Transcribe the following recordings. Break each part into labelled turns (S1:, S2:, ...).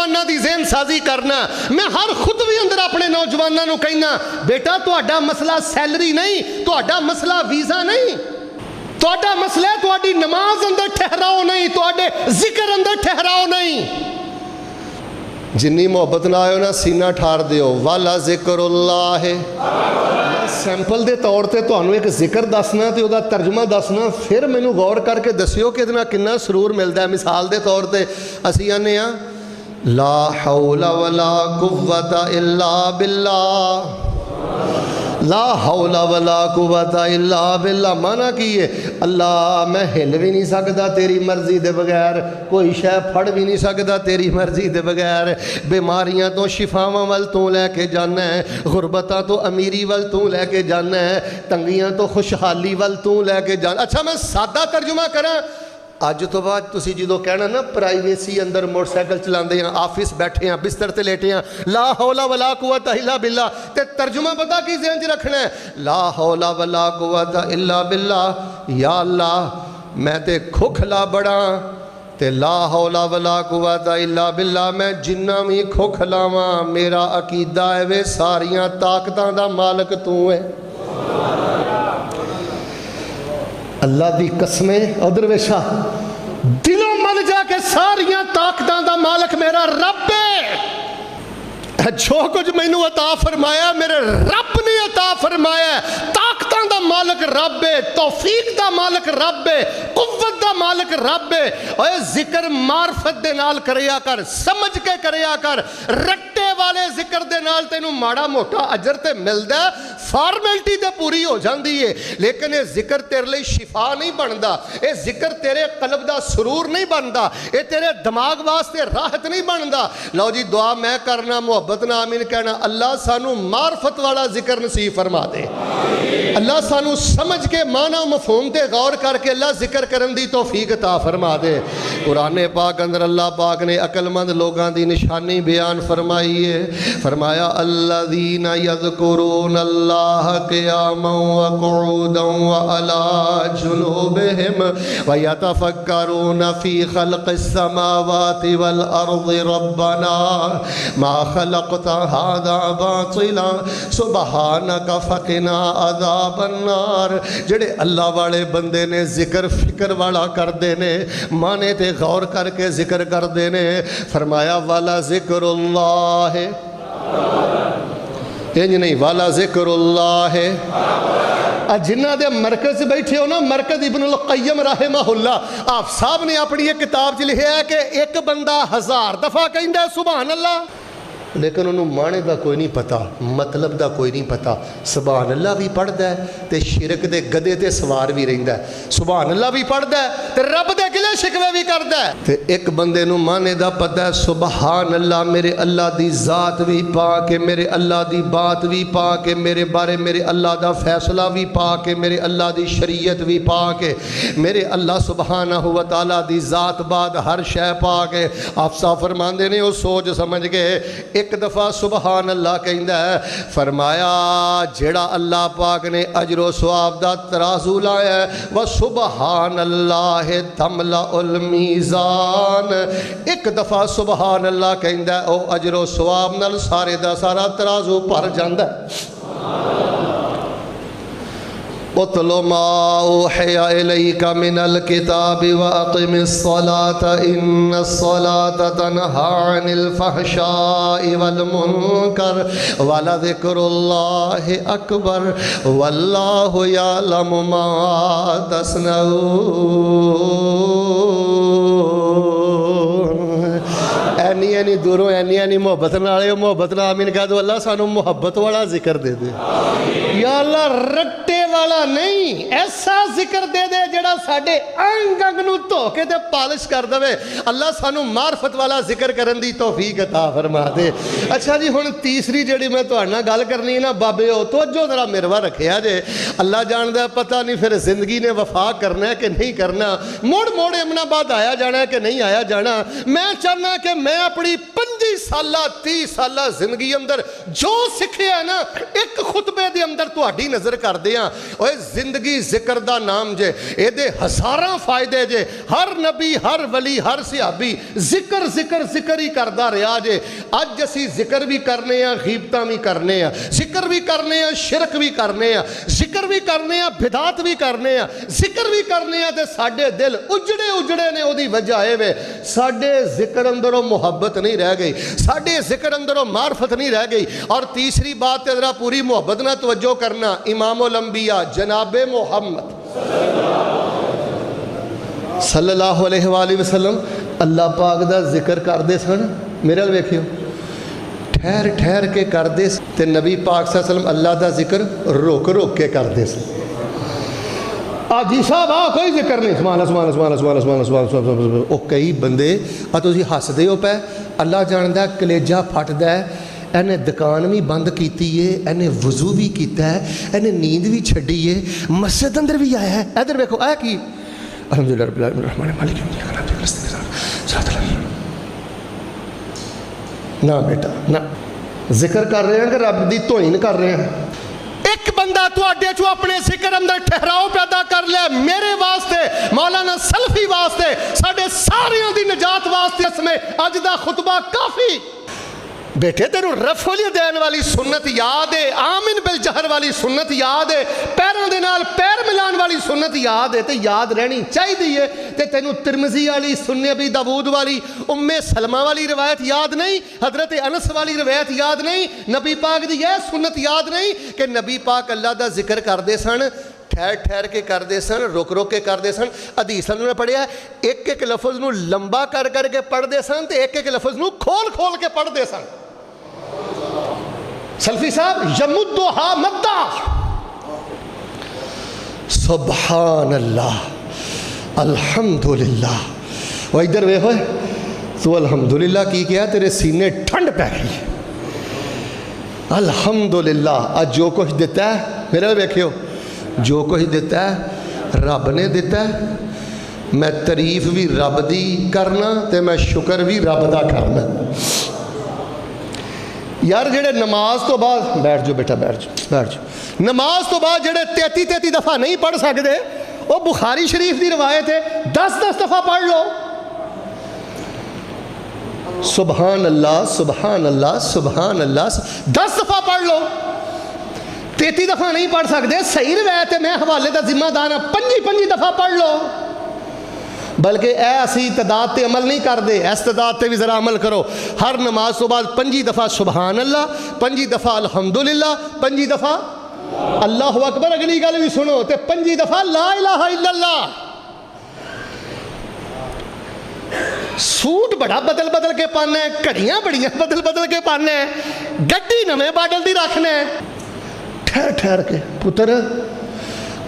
S1: नौजवानों की ज़हन साजी करना। मैं हर खुतबे अंदर अपने नौजवानों को कहना, बेटा तुहाडा मसला सैलरी नहीं, तुहाडा मसला वीज़ा नहीं, तुहाडा मसला है तुहाडी नमाज अंदर ठहराओ नहीं, तुहाडे जिक्र अंदर ठहराओ नहीं। जिन्नी मुहब्बत ना आयो ना सीना ठार दियो। वाला ज़िक्रुल्लाह है। सैंपल के तौर पर तुहानू एक जिक्र दसना तो उसका तर्जमा दसना, फिर मैनू गौर करके दसियो कि इहदे नाल किन्ना सुरूर मिलता है। मिसाल के तौर पर असीं आने आ ला हौला वला कुव्वता इल्ला बिल्लाह, ला हौला वला कुव्वता इल्ला बिल्लाह। माना की है, अल्लाह मैं हिल भी नहीं सकता तेरी मर्जी के बगैर, कोई शै फड़ भी नहीं सकता तेरी मर्जी के बगैर, बीमारियां तो शिफावां वल तू लैके जाना है, गुरबतां तो अमीरी वल तू लैके जाना है, तंगियां तो खुशहाली वल तू लैके जाना। अच्छा मैं सादा तर्जुमा करा, अज तो बाद तुसी जो कहना ना प्राइवेसी अंदर मोटरसाइकिल चलाते हैं, ऑफिस बैठे हैं, बिस्तर ते लेटे हैं, ला हौला वला कुव्वता इल्ला बिल्लाह, ते तर्जुमा पता की ज़हन च रखना है, ला हौला वला कुव्वता इल्ला बिल्लाह। या अल्लाह मैं ते खोखला बड़ा, ते ला हौला वला कुव्वता इल्ला बिल्लाह, मैं जिन्ना भी खोखला वां मेरा अकीदा है वे सारियां ताकतां दा मालक तू है। अल्लाह दी कसमें उधर वेशा दिलों मन जाके सारियां ताकतां दा मालक मेरा रब है। जो कुछ मैनू अता फरमाया मेरे रब ने अता फरमाया। ताकतां दा मालक रब है, तौफीक दा मालक रब है, कुव्वत दा मालक रब है। ओए जिक्र मार्फत दे नाल करिया कर, समझ के करिया कर। रट्टे वाले जिक्र दे नाल तेनू माड़ा मोटा अजर ते मिलदा, फॉर्मेलिटी ते पूरी हो जाती है, लेकिन ये जिक्र तेरे लिए शिफा नहीं बनता, ये जिक्र तेरे कल्ब दा सुरूर नहीं बनता, ये तेरे दिमाग वास्ते राहत नहीं बनता। लो जी दुआ मैं करना, मुहब्बत ना आमीन कहना। अल्लाह सानू मार्फत वाला जिक्र नसीब फरमा दे। अल्लाह सानू समझ के माना मफहूम ते गौर करके अल्लाह जिक्र करन दी तौफीक अता फरमा दे। कुरान पाक अंदर अल्लाह पाक ने अकलमंद लोगों की निशानी बयान फरमाई है। फरमाया अल्लज़ीना यज़कुरून अल्लाह क़ियामन व क़ुऊदन व अला जुनूबिहिम व यतफ़क्करून फ़ी ख़ल्क़िस समावाति वल अर्ज़ि रब्बना मा ख़लक़्ता हाज़ा बातिला सुब्हानका फ़क़िना अज़ाबन नार। जेड़े अल्लाह वाले बंदे ने जिक्र फिक्र वाला करते ने, माने ते गौर करके जिक्र करते ने। फरमाया वाला ज़िक्रुल्लाह है, इंज नहीं वाला ज़िक्रुल्लाह है। जिन्हों के मरकज बैठे हो ना, मरकज इब्नुल क़य्यम रहमहुल्लाह आप साहब ने अपनी एक किताब च लिखा है कि एक बंदा 1000 दफ़ा कहता सुभान अल्लाह, लेकिन उन्होंने माने का कोई नहीं पता, मतलब का कोई नहीं पता। सुभान अल्लाह भी पढ़ता है तो शिरक के गधे ते सवार भी रहिंदा है, सुभान अल्लाह भी पढ़ता है तो रब दे गिले शिकवे भी करता है। तो एक बंदे नूं माने का पता है सुभान अल्लाह, मेरे अल्लाह दी ज़ात भी पा के, मेरे अल्लाह दी बात भी पा के, मेरे बारे मेरे अल्लाह दा फैसला भी पा के, मेरे अल्लाह दी शरीयत भी पा के, मेरे अल्लाह सुबहानहू व तआला दी ज़ात बाद हर शै पा के। आप साहब फरमाते ने वो सोच समझ के एक दफ़ा सुबहान अल्लाह कहता है। फरमाया जेड़ा अल्लाह पाक ने अजरो सवाब दा तराजू लाया वह सुबहान अल्लाह तमला उल मीज़ान। एक दफ़ा सुबहान अल्लाह कहता है, वह अजरो सवाब नाल सारे दा सारा तराजू भर जाता है। उतलो मा उहिया इलैका मिनल किताबि व अक़िमिस सलात इन्नस्सलात तन्हा अनिल फ़हशाइ वल मुनकर व लज़िक्रुल्लाहि अकबर वल्लाहु यअलमु मा तस्नऊन। एनी एनी दूरों एनी एनी मुहब्बत नाले मुहब्बत ना आमीन कह दो। अल्लाह सानू मुहब्बत वाला जिक्र दे दे या अल्लाह, रट्टे वाला नहीं, ऐसा जिक्र दे दे जेड़ा साडे अंग अंग नूं धो के ते पालिश कर देवे। अल्लाह सानू मार्फत वाला जिक्र करन दी तौफीक अता फरमा दे। अच्छा जी हुण तीसरी जेड़ी मैं तुहाडे नाल गल करनी है ना बाबे, हो तवज्जो जरा मेरवा रखिया जे। अल्लाह जानदा पता नहीं फिर जिंदगी ने वफा करना है कि नहीं करना, मुड़ मुड़ इमनाबाद आया जाना है कि नहीं आया जाना। मैं चाहना कि मैं अपनी 5 30 ਸਾਲਾ ਜ਼ਿੰਦਗੀ ਅੰਦਰ ਜੋ ਸਿੱਖਿਆ ਨਾ ਇੱਕ ਖੁਤਬੇ ਦੇ ਅੰਦਰ ਤੁਹਾਡੀ ਨਜ਼ਰ ਕਰਦੇ ਆ। ਓਏ ਜ਼ਿੰਦਗੀ ਜ਼ਿਕਰ ਦਾ ਨਾਮ ਜੇ, ਇਹਦੇ ਹਜ਼ਾਰਾਂ ਫਾਇਦੇ ਜੇ। ਹਰ ਨਬੀ, ਹਰ ਵਲੀ, ਹਰ ਸਿਹਾਬੀ ਜ਼ਿਕਰ ਜ਼ਿਕਰ ਜ਼ਿਕਰ ਹੀ ਕਰਦਾ ਰਿਹਾ ਜੇ। ਅੱਜ ਅਸੀਂ ਜ਼ਿਕਰ ਵੀ ਕਰਨੇ ਆ, ਗੀਬਤਾਂ ਵੀ ਕਰਨੇ ਆ, ਜ਼ਿਕਰ ਵੀ ਕਰਨੇ ਆ, ਸ਼ਿਰਕ ਵੀ ਕਰਨੇ ਆ, ਜ਼ਿਕਰ ਵੀ ਕਰਨੇ ਆ, ਬਿਦਾਤ ਵੀ ਕਰਨੇ ਆ, ਜ਼ਿਕਰ ਵੀ ਕਰਨੇ ਆ, ਤੇ ਸਾਡੇ ਦਿਲ ਉਜੜੇ ਉਜੜੇ ਨੇ। ਉਹਦੀ ਵਜ੍ਹਾ ਇਹ ਵੇ ਸਾਡੇ ਜ਼ਿਕਰ ਅੰਦਰੋਂ ਮੁਹੱਬਤ नहीं रह गई, साढ़े जिक्र अंदरों मार्फत नहीं रह गई। और तीसरी बात जरा पूरी मोहब्बत ना तवज्जो करना, इमामुल अंबिया जनाबे मोहम्मद सल्लल्लाहु अलैहि वसल्लम अल्लाह पाक दा जिक्र करते सन। मेरे वाल वेखियो, ठहर ठहर के करते, ते नबी पाक सल्लल्लाहु अलैहि वसल्लम अल्लाह दा जिक्र रोक रोक के करते सन। जी साहब आ कोई जिक्र नहीं, सुभान सुभान सुभान सुभान सुभान सुभान सुभान। वो कई बंदे आ तुसीं हसदे हो पै, अल्लाह जानदा कलेजा फटदा है। इन्हें दुकान भी बंद की है, इन्हें वजू भी किया है, इन्हें नींद भी छड़ी है, मस्जिद अंदर भी आया है। इधर वेखो आ की अल्हम्दुलिल्लाह रब्बिल आलमीन रहमान मालिक ना बेटा ना, जिक्र कर रहे हैं कि रब दी तौहीन कर रहे हैं। एक बंदा तुहाडे चों अपने जिक्र अंदर ठहराव पैदा कर लिया, मेरे वास्ते, मौलाना सलफी वास्ते, साडे सारियां दी निजात वास्ते इसमें अज दा खुतबा काफ़ी। बेटे तेनू रफली देने वाली सुन्नत याद है, आमिन बिल जहर वाली सुन्नत याद है, पैरों दे नाल पैर मिलान वाली सुन्नत याद है, तो याद रहनी चाहिए। ते तेनू तिरमिज़ी वाली, सुन्नी अबी दाऊद वाली, उम्मे सलमा वाली रवायत याद नहीं, हजरत अनस वाली रवायत याद नहीं, नबी पाक दी यह सुन्नत याद नहीं कि नबी पाक अल्लाह दा जिक्र करते सन, ठहर ठहर के करते सन, रुक रुक के करते सन। हदीसां ने पढ़िया एक एक लफज नू लंबा कर करके पढ़ते सन, तो एक एक लफज नू खोल खोल के पढ़ते सन। सल्फी साहब यमुद्दुहा मद्दा, सुभान अल्लाह अल्हम्दुलिल्लाह। वो इधर वे होए तू अल्हम्दुलिल्लाह की किया, तेरे सीने ठंड पै गई। अल्हम्दुलिल्लाह आज जो कुछ दिता है, मेरे वेखियो जो कुछ दिता है रब ने दिता है। मैं तारीफ भी रब दी करना, ते मैं शुक्र भी रब दा करना। यार जेड़े नमाज तो बाद, बैठ जाओ बेटा बैठ जाओ बैठ जाओ, नमाज तो बाद जेड़े 33 दफ़ा नहीं पढ़ सकते, वो बुखारी शरीफ की रवायत है, 10 दफ़ा पढ़ लो। सुभान अल्लाह सुभान अल्लाह सुभान अल्लाह 10 दफ़ा पढ़ लो। 33 दफ़ा नहीं पढ़ सकते, सही रवायत है, मैं हवाले का जिम्मेदार हाँ, 25 दफ़ा पढ़ लो। बल्कि असी तदाद पर अमल नहीं करते, इस तदाद पर भी ज़रा अमल करो। हर नमाज तो बाद 25 दफ़ा सुभान अल्लाह, 25 दफ़ा अल्हम्दुलिल्लाह, 25 दफ़ा अल्लाहु अकबर। अगली गल भी सुनो, तो 25 दफ़ा ला इलाहा इल्लल्लाह। सूट बड़ा बदल बदल के पाना है, घड़ियाँ बड़ियाँ बदल बदल के पाना है, गड्डी नवे मॉडल की रखना है। ठहर ठहर के पुत्र,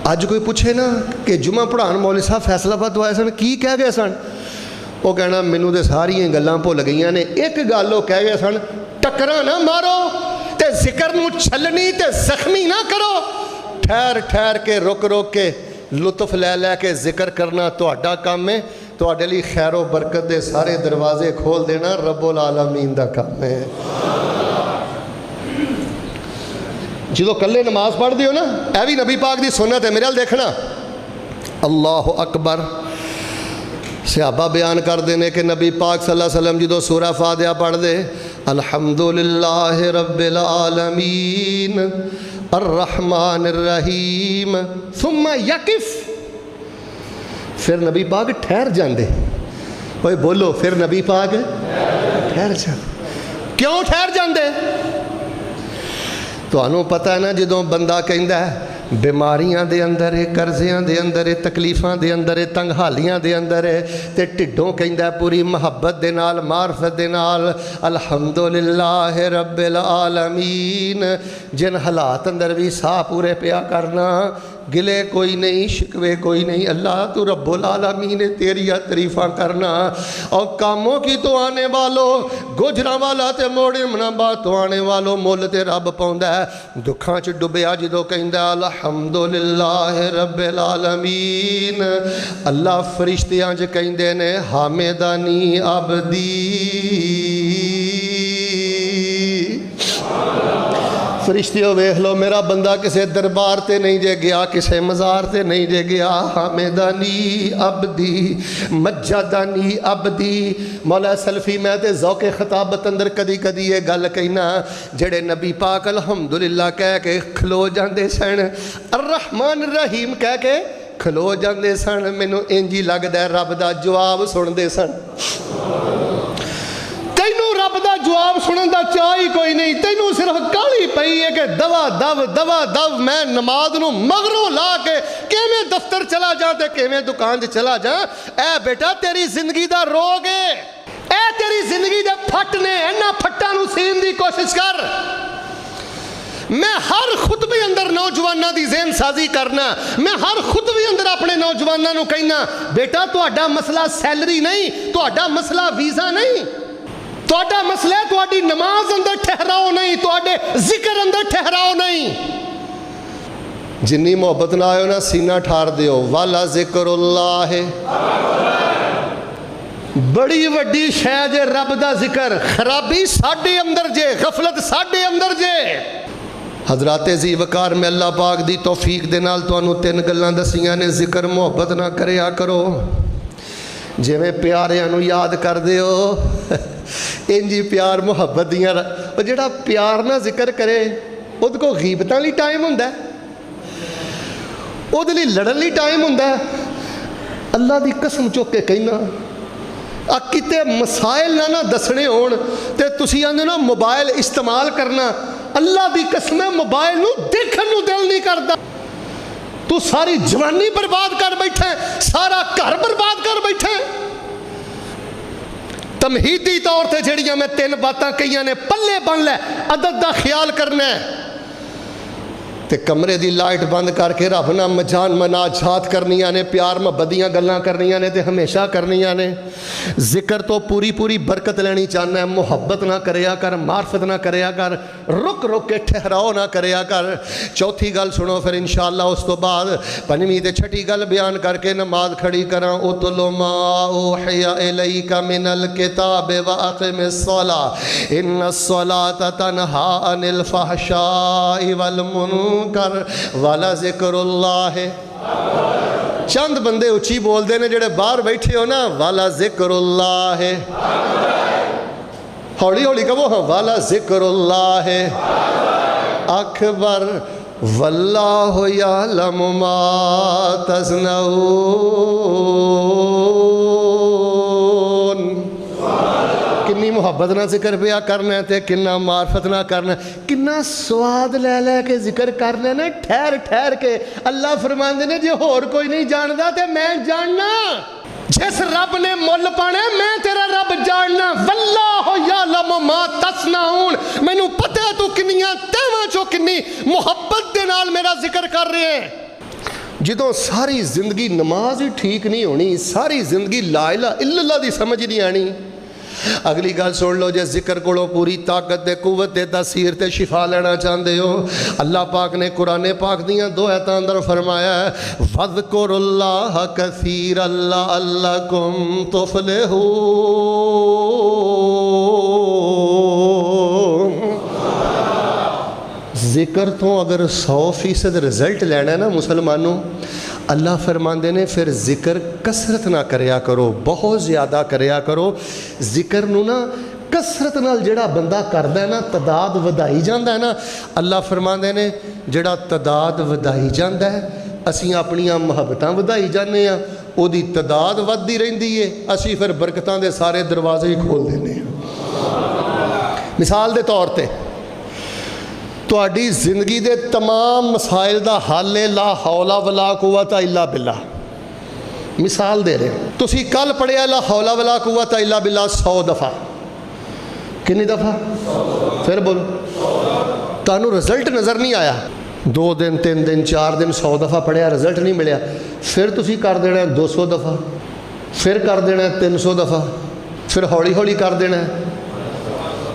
S1: अज कोई पूछे ना कि जुमा पढ़ान मौलवी साहब फैसलाबाद तो आए सन, की कह गए सन? वो कहना मैनू तो सारियां गल्लां भुल गईयां ने, एक गल वो कह गए सन, टक्करां ना मारो, ते जिक्र नू छलनी ते जख्मी ना करो। ठहर ठहर के रुक रुक के लुत्फ लै लै के जिक्र करना तुहाडा काम है। तुहाडे लई खैरो बरकत दे सारे दरवाजे खोल देना रब्बुल आलमीन दा काम है। जो कल्ले नमाज पढ़ते हो ना, यह भी नबी पाक की सुन्नत है। मेरे वाल देखना, अल्लाह अकबर। सहाबा बयान करते हैं कि नबी पाक सल्लल्लाहु अलैहि वसल्लम जो सूरा फातिहा पढ़ते, अल्हम्दुलिल्लाह रब्बिल आलमीन अर्रहमानिर रहीम सुम्मा यकिफ, फिर नबी पाक ठहर जाते। ओए बोलो, फिर नबी पाक ठहर जाते। क्यों ठहर जाते? तुहानू पता है ना, जो बंदा कहता है बीमारियां दे अंदर है, कर्जियां दे अंदर है, तकलीफां दे अंदर है, तंगहालियां दे अंदर है, ते ढिड्डों कहता पूरी मुहब्बत दे नाल, मारफत दे नाल अल्हम्दुलिल्लाह रब्बिल आलमीन। जिन हालात अंदर भी साह पूरे पिया करना, गिले कोई नहीं, शिकवे कोई नहीं, अल्लाह तू रब्बुल आलमीन है, तेरिया तरीफा करना। और कामों की तो आने वालों, गुजरा वाला ते मोड़े मनाबा तो आने वालों, मुल ते रब पाउंदा है। दुखां च डुबिया जो कहंदा अल्हम्दुलिल्लाह रब्बिल आलमीन, अल्लाह फरिश्तियां च कहंदे ने हामेदानी अबदी। फरिश्तियों वेख लो, मेरा बंदा किसी दरबार ते नहीं जे गया, किसी मज़ार ते नहीं जे गया। हामिदानी अबदी मज्जादानी अबदी। मौला सल्फी मैं ते ज़ौक़े खिताबत अंदर कदी कदी ये गल कहना, जेड़े नबी पाक अल्हम्दुलिल्लाह कह के खलो जाते सन, अर्रहमान रहीम कह के खलो जाते सन, मैनू इंज ही लगदा है रब दा जवाब सुनते सन। तैनू रब दा जवाब सुनने का चाह ही कोई नहीं, तैनू सिर्फ काली पई है कि दवा दव मैं नमाज नू मगरों ला के किवें दफ्तर चला जा ते किवें दुकान च चला जा। ऐ बेटा तेरी जिंदगी दा रोग है, ऐ तेरी जिंदगी दे फट ने, इन्हां फट्टां नू सीन दी कोशिश कर। मैं हर खुतबे अंदर नौजवानों की ज़हन साजी करना, मैं हर खुतबे अंदर अपने नौजवानों को कहना, बेटा तुहाडा मसला सैलरी नहीं, तुहाडा मसला वीज़ा नहीं, तुहाडा मसला है तुहाडी नमाज अंदर ठहराओ नहीं, तुहाडे जिक्र अंदर ठहराओ नहीं। जिन्नी मोहब्बत ना आयो ना सीना ठार दियो। वाला जिक्रुल्लाह है बड़ी वड्डी शै जे, रब दा जिक्र। खराबी साडे अंदर जे, गफलत साडे अंदर जे। हजरात जी वकार में अल्लाह पाक दी तौफीक दे नाल तुहानू तीन गल्लां दसियां ने। जिक्र मोहब्बत ना करिया करो, जिवें प्यारियां नू याद करदे हो इंज ही प्यार मुहब्बत दियां। वो जिहड़ा प्यार ना जिक्र करे उहदे कोल गीबतां लई टाइम हुंदा है, उहदे लई लड़न लई टाइम हुंदा है। अल्लाह दी कसम चुक के कहना, आ किते मसाइल ना दसने होण ते तुसीं आंदे ना मोबाइल इस्तेमाल करना, अल्लाह दी कसम है मोबाइल नू देखण नू दिल नहीं करदा। तू सारी जवानी बर्बाद कर बैठा है, सारा घर बर्बाद कर बैठा है। तमहीदी तौर पर जड़ियां मैं तीन बातां कही ने, पल्ले बन लै, अदद का ख्याल करना है ते कमरे दी लाइट बंद करके रब नाल मजान मनाजात करनियां ने, प्यार मुहब्बत दियां गल्लां करनियां ने ते हमेशा करनियां ने। जिक्र तो पूरी पूरी बरकत लेनी चाहना है, मुहब्बत ना करया कर, मार्फत ना करया कर, रुक रुक के ठहराओ ना करया कर। चौथी गल सुनो फिर इंशाअल्लाह उस तो बाद पंजवीं ते छठी गल बयान करके नमाज खड़ी करा। उतलु मा उहिया इलैका मिनल किताबि व अक़िमिस सलाह इन्नस सलाता तन्हा अनिल फहशाइ वल मुनकर वाला जिक्रुल्लाह है। चंद बंदे उची बोलते ने जेड़े बाहर बैठे हो ना, वाला जिक्रुल्लाह है। हौली हौली कहो, हाँ वाला जिक्रुल्लाह है अकबर वल्लाहु यअलमु मा तस्नऊन। किन्नी मुहब्बत ना जिक्र पिया करना है ते किन्ना मार्फत ना करना, किन्ना स्वाद लै लै के जिक्र करना ना, ठहर ठहर के। अल्लाह फरमांदे ने जे होर कोई नहीं जानदा ते मैं जानना। जिस रब ने मुल पाना मैं तेरा रब जानना। वल्लाहु यअलमु मा तस्नऊन, मैनू पता है तू किन्नियां तहवां चो किन्नी मुहब्बत दे नाल मेरा जिक्र कर रहे हैं। जदों सारी जिंदगी नमाज ही ठीक नहीं होनी, सारी जिंदगी ला इलाहा इल्लल्लाह दी समझ नहीं आनी। अगली गल सुन लो, जे जिक्र कोलों पूरी ताकत दे कुव्वत दे तासीर ते शिफा लेना चाहते हो, अल्लाह पाक ने कुरान पाक दियां दो आयतां अंदर फरमाया है, वज़कुरुल्लाह कसीरन लअल्लकुम तुफलिहून। जिक्र तो अगर 100% रिजल्ट लेना है ना मुसलमानों, अल्लाह फरमाते ने फिर जिक्र कसरत ना करया करो, बहुत ज़्यादा करया करो। जिक्र नू ना कसरत नाल जेड़ा बंदा करदा है ना, तदाद वधाई जाता है ना। अल्लाह फरमाते ने जेड़ा तदाद वधाई जाता है, असीं अपनियां मुहब्बतां वधाई जाने आ, ओदी तदाद वधदी रहिंदी है, असीं फिर बरकतां दे सारे दरवाजे ही खोल देने आ। मिसाल दे तौर ते तुहाडी जिंदगी दे तमाम मसाइल दा हल है ला हौला वला कुव्वता इल्ला बिल्लाह। मिसाल दे रहे, तुसी कल पढ़िया ला हौला वला कुव्वता इल्ला बिल्लाह 100 दफ़ा। कितनी दफ़ा? फिर बोलो। तानू रिजल्ट नज़र नहीं आया, 2 दिन 3 दिन 4 दिन 100 दफ़ा पढ़िया, रिजल्ट नहीं मिलया, फिर तुसी कर देना 200 दफ़ा, फिर कर देना 300 दफ़ा, फिर हौली हौली कर देना।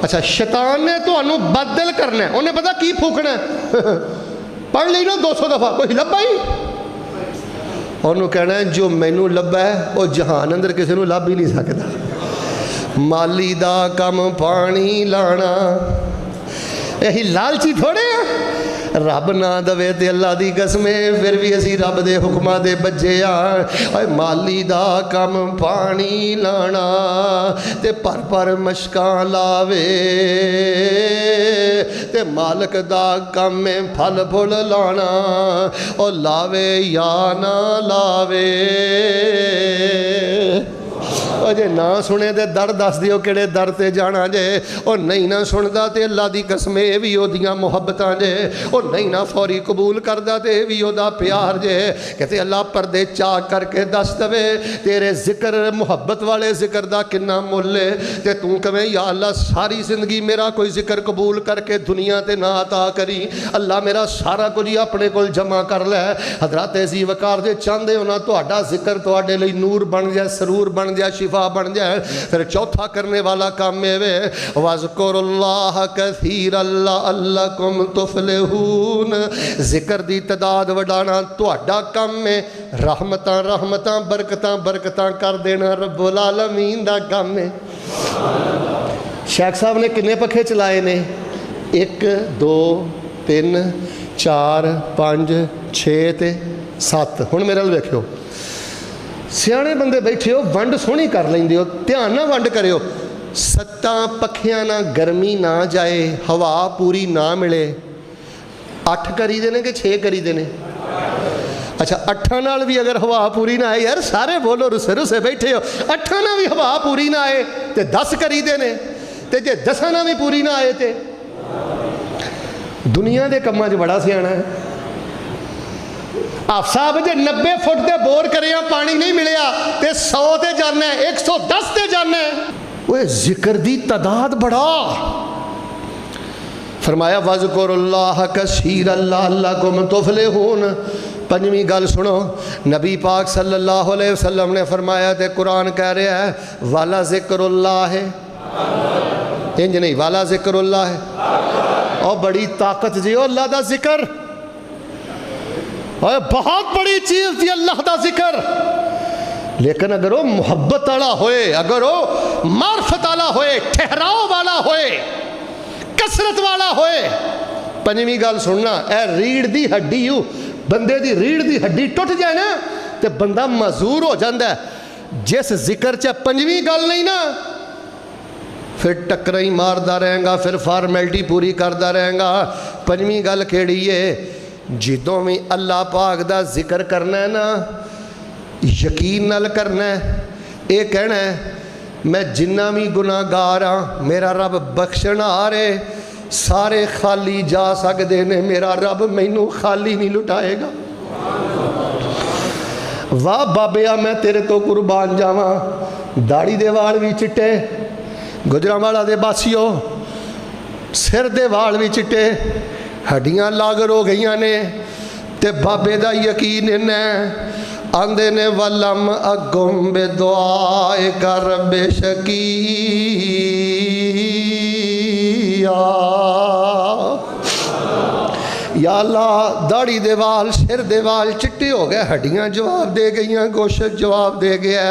S1: अच्छा, शैतान ने तुहानू बदल करना है, उन्हें पता की फूकना पढ़ ली ना 200 दफ़ा, कोई लब्भा ही उन्होंने कहना है जो मैनू लब्भा है वो जहान अंदर किसी को लभ ही नहीं सकता। माली दा कम पानी लाना, यही लालची थोड़े आ। रब ना दवे ते अल्लाह दी कसमे फिर भी असी रब दे हुक्मां दे बज्जे आ। माली दा कम पानी लाना ते पर मशकां लावे ते मालक दा कम फल फुल लाना ओ लावे या ना लावे। जे ना सुने तो दर दस दियो किहड़े दर ते जाना जे। और नहीं ना सुनदा ते अल्लाह दी कसम ये भी ओदियां मुहब्बतां जे। और नहीं ना फौरी कबूल करदा ते ये भी ओदा प्यार जे। कहते अल्लाह पर्दे चा करके दस दवे तेरे जिक्र मुहब्बत वाले जिक्र दा किन्ना मुल है ते तू कवें या अल्लाह सारी जिंदगी मेरा कोई जिक्र कबूल करके दुनिया ते ना अता करी। अल्लाह मेरा सारा कुछ ही अपने कोल जमा कर लै। हजरत अज़ीज़ वकार दे चाहते हो ना तुहाडा जिक्र तुहाडे लई नूर बन जाए, सरूर बन जाए, शिफा बन जाए। फिर चौथा करने वाला काम है वे वज़कुरुल्लाह कसीरन लअल्लकुम तुफलिहून। जिक्र दी तादाद वडाना तुहाडा काम है। रहमतां रहमतां बरकतां बरकतां कर देना रब्बुल आलमीन दा काम है। शेख साहब ने किन्ने पखे चलाए ने? 1 2 3 4 5 6 ते 7। हुण मेरे नाल वेखियो सियाणे बंदे बैठे हो वंड सोहनी कर लेंदे हो, ध्यान ना वंड करियो। 7 पखियां ना गर्मी ना जाए, हवा पूरी ना मिले, 8 करी देने कि 6 करी देने? अच्छा 8 नाल भी अगर हवा पूरी ना आए, यार सारे बोलो रुसे रुसे बैठे हो, 8 ना भी हवा पूरी ना आए तो 10 करी देने, ते जे 10 ना भी पूरी ना आए तो दुनिया के कामों च बड़ा सियाणा है। आप साहब जे 90 फुट के बोर करे पानी नहीं मिलया तो 100 ते जाना, 110 ते जाना। वो जिक्र दी तादाद बढ़ा। फरमाया वज़कुरुल्लाह कसीरन लअल्लकुम तुफलिहून। 5वीं गल सुनो, नबी पाक सल्लल्लाहु अलैहि वसल्लम ने फरमाया ते कुरान कह रहा है वाला ज़िक्रुल्लाह है, इंज नहीं वाला ज़िक्रुल्लाह है। और बड़ी ताकत जी अल्लाह दा जिक्र, और बहुत बड़ी चीज़ थी अल्लाह का जिक्र। लेकिन अगर वो मुहब्बत वाला होए, अगर वो मार्फत वाला होए, ठहराव वाला होए, कसरत वाला होए। 5वीं गल सुनना, ए रीढ़ दी हड्डी हूँ, बंदे दी रीढ़ दी हड्डी टुट जाए ना तो बंदा मजूर हो जाता है। जिस जिक्र च 5वीं गल नहीं ना फिर टक्कर ही मारदा रहेगा, फिर फॉर्मैलिटी पूरी करता रहेगा। 5वीं गल केड़ी है? जिदों भी अल्लाह पाक दा जिक्र करना है ना, यकीन नाल करना है। ये कहना है मैं जिन्ना भी गुनाहगार हाँ मेरा रब बख्शण आ रहे, सारे खाली जा सकते ने, मेरा रब मैनू खाली नहीं लुटाएगा। वाह बाबिया मैं तेरे तो कुर्बान जावा। दाढ़ी दे वाल भी चिट्टे, गुजरांवाला दे बासियो सिर दे वाल भी चिट्टे, हड्डियां लागर हो गई ने, ते बाबे दा यकीन इन्ना आंदे ने वलम अगुम बे दुआए कर बेशकी या अल्लाह दाढ़ी दे वाल सिर दे वाल चिट्टे हो गए, हड्डियां जवाब दे गई, गोश्त जवाब दे गया।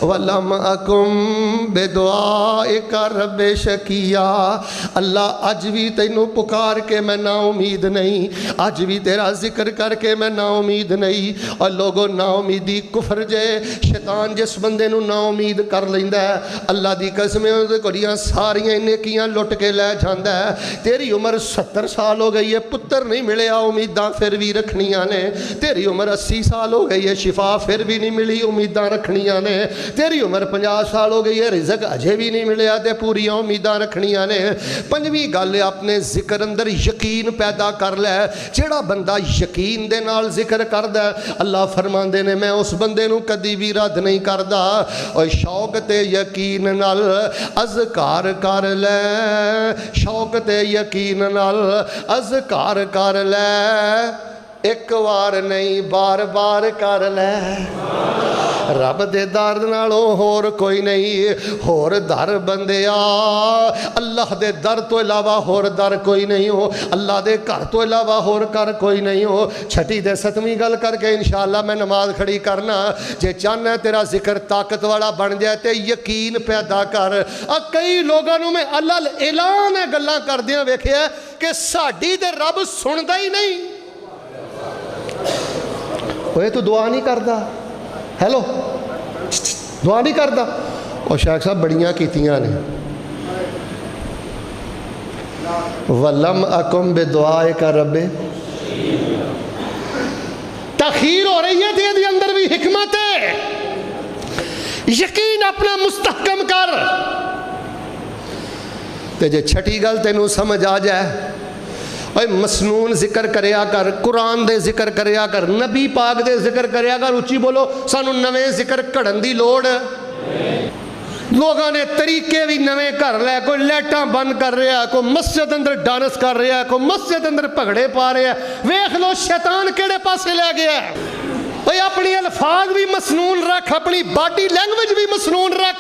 S1: वलम अकुम बेदुआ एक रब्बे शकिया। अल्लाह अज भी तेनू पुकार के मैं ना उम्मीद नहीं, अज भी तेरा जिक्र करके मैं ना उम्मीद नहीं। और लोगों ना उम्मीदी कुफर जे, शैतान जिस बंदे नू ना उम्मीद कर लेंदा है अल्लाह दी कसम उहदे कोलियां सारियां नेकियां लुट के लै जांदा है। तेरी उम्र 70 साल हो गई है, पुत्र नहीं मिले, उम्मीदां फिर भी रखनियां ने। तेरी उम्र 80 साल हो गई है, शिफा फिर भी नहीं मिली, उम्मीदां रखनियां ने। तेरी उम्र 50 साल हो गई है, रिज़क अजे भी नहीं मिले ते पूरियां उम्मीदां रखनियां ने। 5वीं गल अपने जिक्र अंदर यकीन पैदा कर लै। जेड़ा बंदा यकीन दे नाल जिक्र करदा अल्लाह फरमांदे ने मैं उस बंदे नू कदी भी रद्द नहीं करदा। और शौक ते यकीन नाल अज़कार कर लै, शौक ते यकीन नाल अज़कार कर लै, एक बार नहीं बार बार कर लै। रब दे दर नालों होर कोई नहीं, होर दर बंदिया अल्लाह दे दर तो इलावा होर दर कोई नहीं हो, अल्लाह दे घर तो इलावा होर घर कोई नहीं हो। छठी दे सतवीं गल करके इंशाअल्लाह मैं नमाज खड़ी करना। जे चाहना तेरा जिक्र ताकत वाला बन जाए तो यकीन पैदा कर। कई लोगों को मैं अल्लाह ऐलान है गल्लां करदियां वेखिया कि साडी ते रब सुनदा ही नहीं। ओए तू दुआ नहीं करदा, हेलो दुआ नहीं करदा। और शेख साहब बड़ियां कीतियां ने। वलम अकुम बेदुआए का रब्बे, तखीर हो रही है तेरे अंदर भी हिकमत है। यकीन अपना मुस्तहकम कर। ते जे छठी गल तेनू समझ आ जाए, ओए मसनून जिक्र करया कर, कुरान दे जिक्र करया कर, नबी पाक दे जिक्र करया कर। उच्ची बोलो, सानू नवें जिक्र घड़न दी लोड़। लोगों ने तरीके भी नवे घर लै, कोई लाइटां बंद कर रहा, कोई मस्जिद अंदर डांस कर रहा, कोई मस्जिद अंदर भगड़े पा रहा। वेख लो शैतान केड़े पासे लै गया। ओए अपनी अल्फाज भी मसनून रख, अपनी बॉडी लैंग्वेज भी मसनून रख।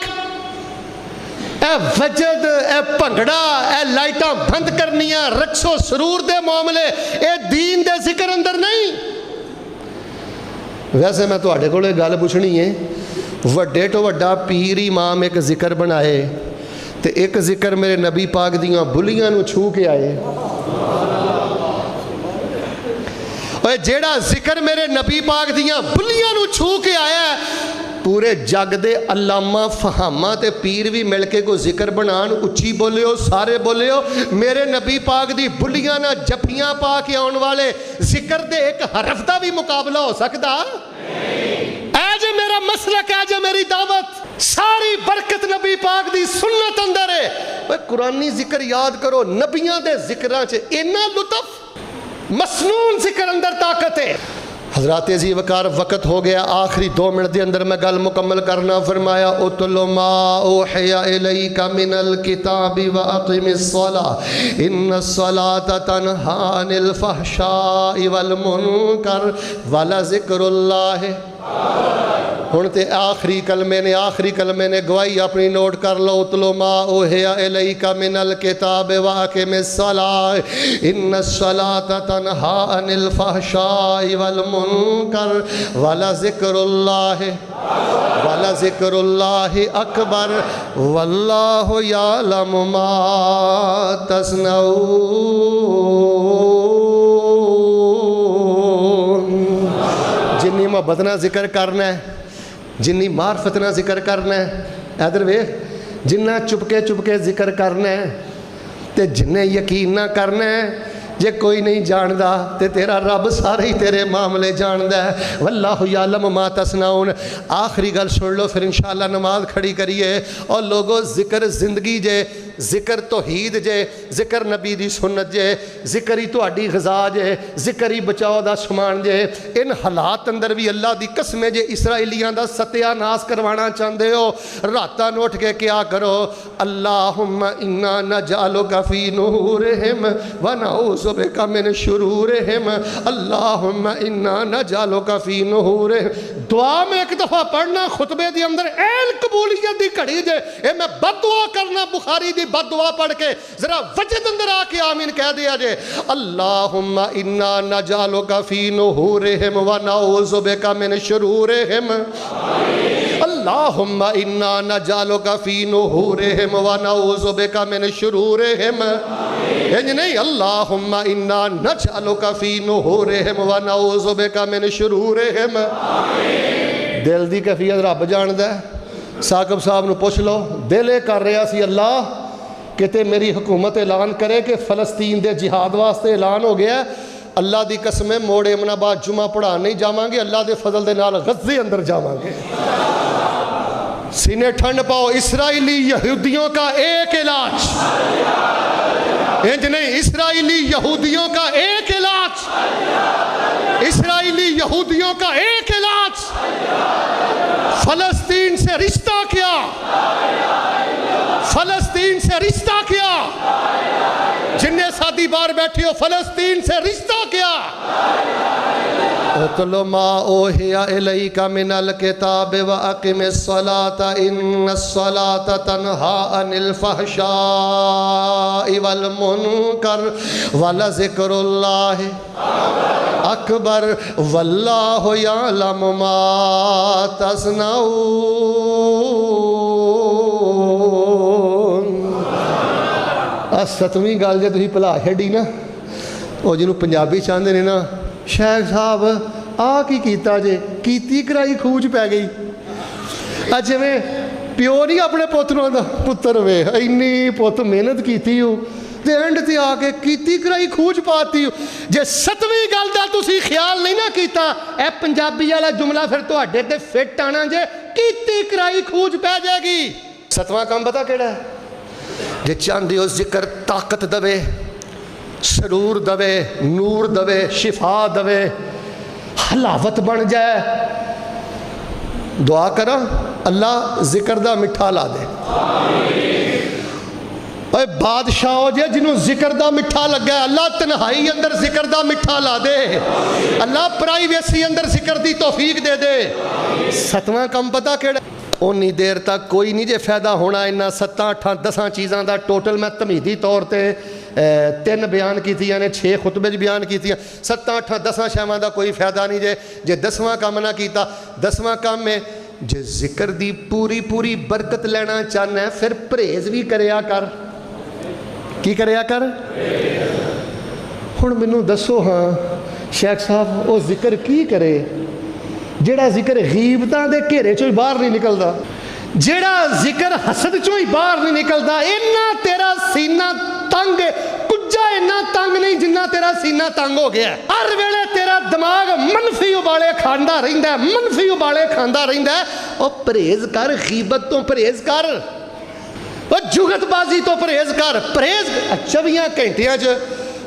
S1: ए वजद, ए भंगड़ा, ए लाइटां बंद करनियां, रक्सो सरूर दे मामले, ए दीन दे जिक्र अंदर नहीं। वैसे मैं तुहाडे कोल गल पुछनी है, वड्डे तो वड्डा पीर इमाम एक जिक्र बनाए तो एक जिक्र मेरे नबी पाक दियां बुलियां नू छू के आए। और जेड़ा जिक्र मेरे नबी पाक दियां बुलियां नू छू के आया, पूरे जग दे अल्लामा फहामा ते पीर भी मिल के कोई जिक्र बनान। उच्ची बोलियो, सारे बोलियो, मेरे नबी पाक दी बुलियां ना जफियां पा के आने वाले जिक्र दे एक हरफ दा भी मुकाबला हो सकता? आज मेरा मसलक, आज मेरी दावत, सारी बरकत नबी पाक दी सुन्नत अंदर है। कुरानी जिक्र याद करो, नबियां दे जिक्रां च इन्ना लुत्फ, मसनून जिक्र अंदर ताकत है। हजरात अज़ीज़ वकार वक़्त हो गया, आखिरी 2 मिनट के अंदर मैं गल मुकम्मल करना। फरमाया उतलु मा उहिया इलैका मिनल किताबि व अक़िमिस्सलाह इन्नस्सलाता तन्हा अनिल फ़हशाइ वल मुनकर वला ज़िक्रुल्लाह। हुण ते आखिरी कलमे ने गवाही अपनी नोट कर लो। उतलु मा उहिया इलैका मिनल किताबि व अक़िमिस्सलाह इन्नस्सलाता तन्हा अनिल फ़हशाइ वल मुनकर वला ज़िक्रुल्लाह अकबर वल्लाहु यालमु मा तस्नऊन। जिन्नी मोहब्बत ना जिक्र करना है, जिन्नी मार्फत ना जिक्र करना है, इधर वेख, जिन्ना चुपके चुपके जिक्र करना है, ते जिन्ने यकीन ना करना है, जे कोई नहीं जानता तो तेरा रब सारे ही तेरे मामले जानता है। वल्लाहु यालमु मा तस्नऊन। आखिरी गल सुन लो, फिर इंशाअल्लाह नमाज खड़ी करिए। और लोगों, जिक्र जिंदगी जे, जिक्र तौहीद जे, जिक्र नबी दी सुन्नत जे, जिक्र ही तुहाडी ग़िज़ा जे, जिक्र ही बचाव दा समान जे। इन हालात अंदर भी अल्लाह दी कसम जे इसराइलियां दा सत्यानाश करवाना चाहते हो, रातां नूं उठ के क्या करो, अल्लाहुम्मा इन्ना नजालुका फी नूरिहिम व नऊज़ु बिका मिन शुरूरिहिम। अल्लाहुम्मा इन्ना नजालुका फी नूरिहिम। दुआ में एक दफ़ा पढ़ना, खुतबे दे अंदर ऐन कबूलियत दी घड़ी जे, ए मैं बददुआ करना, बुखारी दी बददुआ पढ़ के जरा वजद अंदर आके आमीन कह दिया जे। अल्लाहुम्मा इन्ना नजालुका फी नूरिहिम व नऊज़ु बिका मिन शुरूरिहिम। अल्लाहुम्मा इन्ना नजालुका फी नूरिहिम व नऊज़ु बिका मिन शुरूरिहिम। इंज नहीं, अल्लाहुम्मा इन्ना नजालुका फी नूरिहिम व नऊज़ु बिका मिन शुरूरिहिम। दिल दी कैफियत रब जानदा है। साकिब साहब नूं पुछ लो, दिल ये कर रहा सी अल्लाह किते मेरी हुकूमत ऐलान करे कि फ़लस्तीन दे जिहाद वास्ते ऐलान हो गया। अल्लाह दी कसम है, मोड़ एमनाबाद जुमा पढ़ा नहीं जावांगे, अल्लाह दे फजल दे नाल गज़े अंदर जावांगे। सीने ठंड पाओ। इसराइली यहूदियों का एक इलाज, इंज नहीं, इसराइली यहूदियों का एक इलाज, इसराइली यहूदियों का एक इलाज, फलस्तीन से रिश्ता किया, फलस्तीन से रिश्ता किया। जिन्हें शादी बार बैठी हो, फलस्तीन से रिश्ता क्या? उतलो मा ओहिया इलैका मिनल किताब व अक़िमिस सलात इन्नस सलात तन्हा अनिल फहशाइ वल मुनकर वल ज़िक्रुल्लाहि अकबर वल्लाहु यअलमु मा तस्नऊन। आ 7वीं गल जे तुसीं भुला छड्डी ना, ਉਹ ਜਿਹਨੂੰ ਪੰਜਾਬੀ ਚਾਹੁੰਦੇ ਨੇ ਨਾ, ਸ਼ੇਖ ਸਾਹਿਬ ਆ ਕੀ ਕੀਤਾ ਜੇ, ਕੀਤੀ ਕਰਾਈ ਖੂਜ ਪੈ ਗਈ। ਆ ਜਿਵੇਂ ਪਿਓ ਨਹੀਂ ਆਪਣੇ ਪੁੱਤ ਨੂੰ ਆਂਦਾ, ਪੁੱਤਰ ਵੇ ਇੰਨੀ ਪੁੱਤ ਮਿਹਨਤ ਕੀਤੀ ਹੋ ਤੇ ਐਂਡ ਤੇ ਆ ਕੇ ਕੀਤੀ ਕਰਾਈ ਖੂਜ ਪਾਤੀ। ਜੇ 7ਵੀਂ ਗੱਲ ਦਾ ਤੁਸੀਂ ਖਿਆਲ ਨਹੀਂ ਨਾ ਕੀਤਾ, ਇਹ ਪੰਜਾਬੀ ਵਾਲਾ ਜੁਮਲਾ ਫਿਰ ਤੁਹਾਡੇ ਤੇ ਫਿੱਟ ਆਣਾ ਜੇ, ਕੀਤੀ ਕਰਾਈ ਖੂਜ ਪੈ ਜਾਏਗੀ। 7ਵਾਂ ਕੰਮ ਪਤਾ ਕਿਹੜਾ? ਜੇ ਚਾਹੁੰਦੇ ਹੋ ਜ਼ਿਕਰ ਤਾਕਤ ਦਵੇ, ਸਰੂਰ दवे, नूर दवे, शिफा दवे, हलावत बन जाए, दुआ करा अल्लाह जिक्र दा मिठा ला दे। ओए बादशाह हो जे जिन्हों जिक्र दा मिठा लगा, अल्लाह तन्हाई अंदर जिक्र दा मिठा ला दे, अल्लाह प्राइवेसी अंदर जिक्र दी तौफीक दे दे। 7वां कम पता केड़ा? उन्नी देर तक कोई नहीं जे फायदा होना इन्ना 7, 8, 10 चीज़ों का टोटल मैं तमीदी तौर पर 3 बयान कीतियां ने, 6 खुतबे बयान कीतियां, 7, 8, 10 शैवां का कोई फायदा नहीं जे 10वां काम ना किया। 10वां काम में जे जिक्र दी पूरी पूरी बरकत लेना चाहना है, फिर परहेज भी करया कर। की करया कर? हुण मैनू दसो हाँ शेख साहब, वो जिक्र की करे जेड़ा जिक्र गीबतां दे घेरे चों बाहर नहीं निकलदा, जेड़ा जिक्र हसद चों ही बाहर नहीं निकलदा। इन्ना तेरा सीना तंग, कुज्जा इन्ना तंग नहीं जिन्ना तेरा सीना तंग हो गया। हर वेले तेरा दिमाग मनफी उबाले खांदा रहिंदा, मनफी उबाले खांदा रहिंदा। ओ परहेज कर, गीबत तो परहेज कर, ओ जुगतबाजी तो परहेज कर। परहेज 24 घंटियां च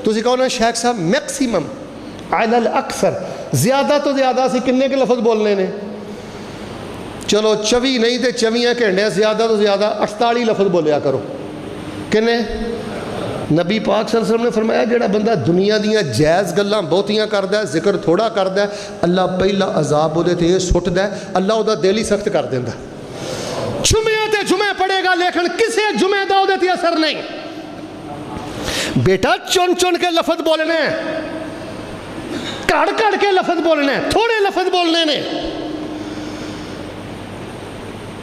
S1: तुसीं कहो ना शेख साहब मैक्सीमम अलल अक्सर ज़्यादा तो ज़्यादा असीं किन्ने के लफज बोलने ने? चलो 24 नहीं तो 24 घंटे ज़्यादा तो ज़्यादा 48 लफज बोलिया करो। किन्ने? नबी पाक सल्लल्लाहु अलैहि वसल्लम ने फरमाया जेड़ा बंदा दुनिया दियां जायज़ गल्लां बहुतियां करदा है, जिक्र थोड़ा करदा है, अल्लाह पहला अजाब उहदे ते सुटदा है, अल्लाह उहदा दिल ही सख्त कर देंदा। जुमे ते जुमे पढ़ेगा लेकिन किसी जुमे दा उहदे ते असर नहीं। बेटा चुन चुन के लफज बोलने, कड़ कड़ के लफज बोलने, थोड़े लफज बोलने ने।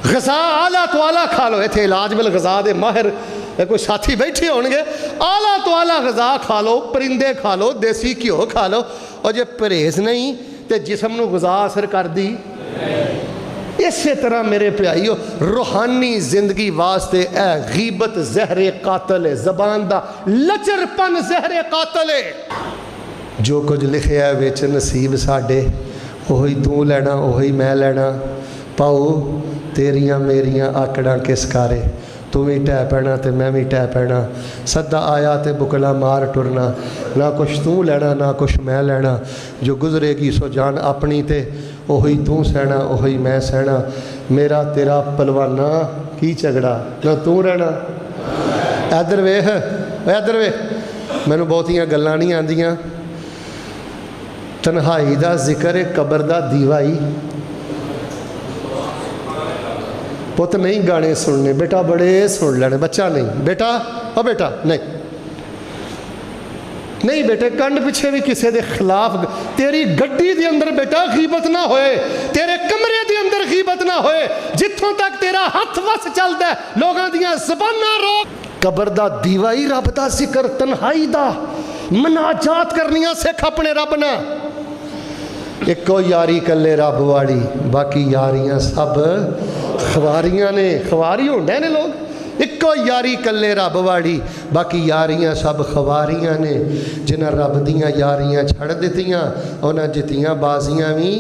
S1: गज़ा आला तो आला खा लो, इत्थे इलाज बिल गज़ा दे माहिर कोई साथी बैठे होणगे, आला तो आला गज़ा खा लो, परिंदे खा लो, देसी घ्यो खा लो, और जे परहेज नहीं तो जिसम नूं गज़ा असर कर दी। इसे तरह मेरे प्याइयो रूहानी जिंदगी वास्ते ए गीबत जहरे कातल है, जबान दा लचरपन जहरे कातल है। जो कुछ लिखिया विच नसीब साडे, ओही तू लेना ओही मैं लेना। पाओ तेरियां मेरियां आकड़ां किस कारे, तू भी टह पैना तो मैं भी टह पैना। सदा आया तो बुकला मार टुरना, ना कुछ तू लेना ना कुछ मैं लेना। जो गुजरेगी सो जान अपनी ते, ओही तू सहना ओही मैं सहना। मेरा तेरा पलवाना की झगड़ा, ना तू रहना। इधर वेख, इधर वेख, मैनू बहुतियां गल्लां नहीं आंदियां। तन्हाई दा जिक्र है, कबर दा दीवाई। पुत नहीं गाने सुनने, बेटा बड़े सुन लेने, बच्चा नहीं बेटा, ओ बेटा नहीं नहीं बेटे, कंड पिछे भी किसी के खिलाफ। तेरी गड्डी के अंदर बेटा गीबत ना होए, तेरे कमरे के अंदर गीबत ना होए। जिथों तक तेरा हथ वस चलता है लोगों दियां ज़बानां रोक। कबर दा दीवा ही रब दा जिक्र, तन्हाई दा मनाजात करनियां सिख अपने रब ना। एको यारी कल्ले रब वाली, बाकी यारियां सब खवारियां ने। खवारी होंदे ने लोग, इको यारी कल्ले रब वाली, बाकी यारियां सब खवारियां ने। जिन्हां रब दियां यारियां छड़ दित्तियां, उन्हां जित्तियां बाजियां भी